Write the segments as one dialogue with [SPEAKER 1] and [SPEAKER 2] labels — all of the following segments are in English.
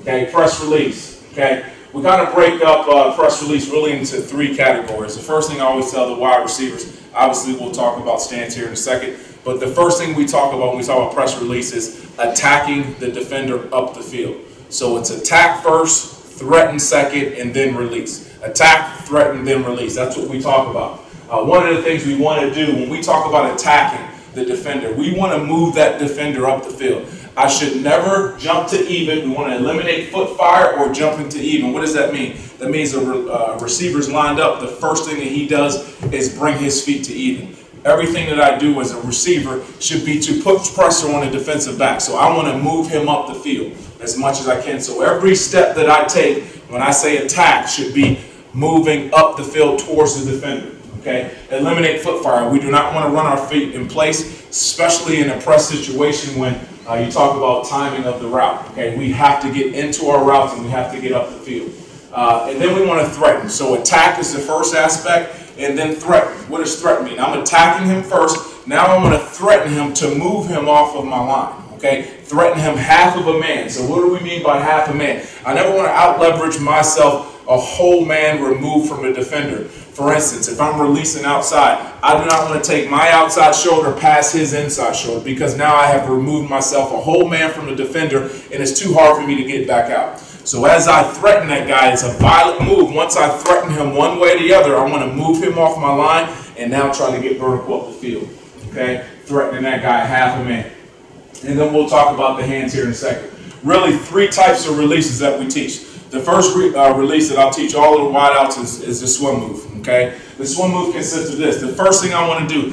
[SPEAKER 1] Okay, press release. Okay, we kind of break up press release really into three categories. The first thing I always tell the wide receivers, obviously we'll talk about stance here in a second, but the first thing we talk about when we talk about press release is attacking the defender up the field. So it's attack first, threaten second, and then release. Attack, threaten, then release. That's what we talk about. One of the things we want to do when we talk about attacking the defender, we want to move that defender up the field. I should never jump to even. We want to eliminate foot fire or jumping to even. What does that mean? That means a receiver's lined up. The first thing that he does is bring his feet to even. Everything that I do as a receiver should be to put pressure on a defensive back. So I want to move him up the field as much as I can. So every step that I take when I say attack should be moving up the field towards the defender. Okay? Eliminate foot fire. We do not want to run our feet in place, especially in a press situation when you talk about timing of the route. Okay? We have to get into our routes and we have to get up the field. And then we want to threaten. So attack is the first aspect, and then threaten. What does threaten mean? I'm attacking him first. Now I'm going to threaten him to move him off of my line. Okay? Threaten him half of a man. So what do we mean by half a man? I never want to out-leverage myself a whole man removed from a defender. For instance, if I'm releasing outside, I do not want to take my outside shoulder past his inside shoulder because now I have removed myself a whole man from the defender and it's too hard for me to get back out. So as I threaten that guy, it's a violent move. Once I threaten him one way or the other, I want to move him off my line and now try to get vertical up the field. Okay? Threatening that guy half a man. And then we'll talk about the hands here in a second. Really, three types of releases that we teach. The first release that I'll teach all of the wideouts is the swim move. Okay, the swim move consists of this. The first thing I want to do,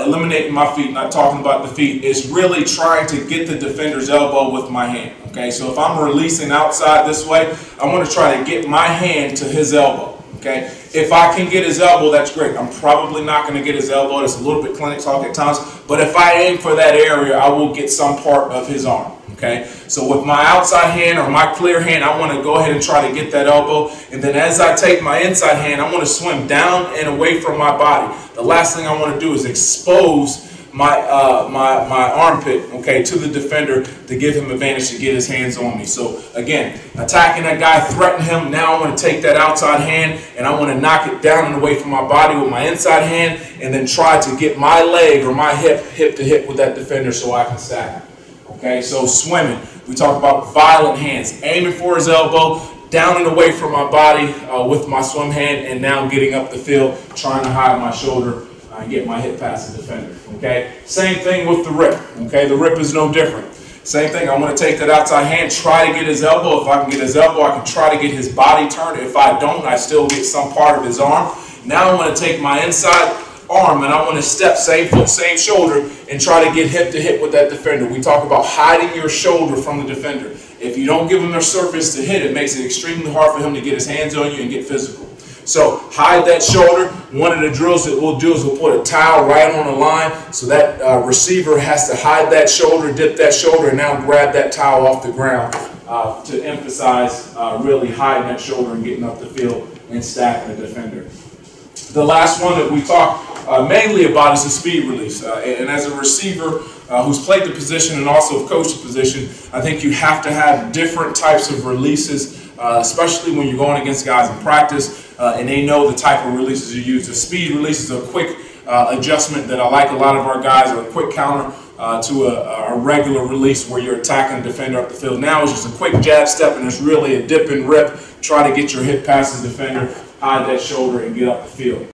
[SPEAKER 1] eliminating my feet, not talking about the feet, is really trying to get the defender's elbow with my hand. Okay, so if I'm releasing outside this way, I want to try to get my hand to his elbow. Okay, if I can get his elbow, that's great. I'm probably not going to get his elbow. It's a little bit clinic talk at times, but if I aim for that area, I will get some part of his arm. Okay, so with my outside hand or my clear hand, I want to go ahead and try to get that elbow. And then as I take my inside hand, I want to swim down and away from my body. The last thing I want to do is expose my armpit, okay, to the defender to give him advantage to get his hands on me. So again, attacking that guy, threaten him. Now I want to take that outside hand and I want to knock it down and away from my body with my inside hand and then try to get my leg or my hip to hip with that defender so I can stack him. Okay, so swimming, we talk about violent hands, aiming for his elbow, down and away from my body with my swim hand, and now getting up the field, trying to hide my shoulder and get my hip past the defender. Okay, same thing with the rip. Okay, the rip is no different. Same thing, I want to take that outside hand, try to get his elbow. If I can get his elbow, I can try to get his body turned. If I don't, I still get some part of his arm. Now I want to take my inside arm and I want to step same foot, same shoulder and try to get hip to hip with that defender. We talk about hiding your shoulder from the defender. If you don't give him a surface to hit, it makes it extremely hard for him to get his hands on you and get physical. So hide that shoulder. One of the drills that we'll do is we'll put a towel right on the line so that receiver has to hide that shoulder, dip that shoulder, and now grab that towel off the ground to emphasize really hiding that shoulder and getting up the field and stacking the defender. The last one that we talk mainly about is the speed release. And as a receiver who's played the position and also coached the position, I think you have to have different types of releases, especially when you're going against guys in practice and they know the type of releases you use. The speed release is a quick adjustment that I like a lot of our guys, or a quick counter to a regular release where you're attacking a defender up the field. Now it's just a quick jab step and it's really a dip and rip. Try to get your hip past the defender, hide that shoulder, and get up the field.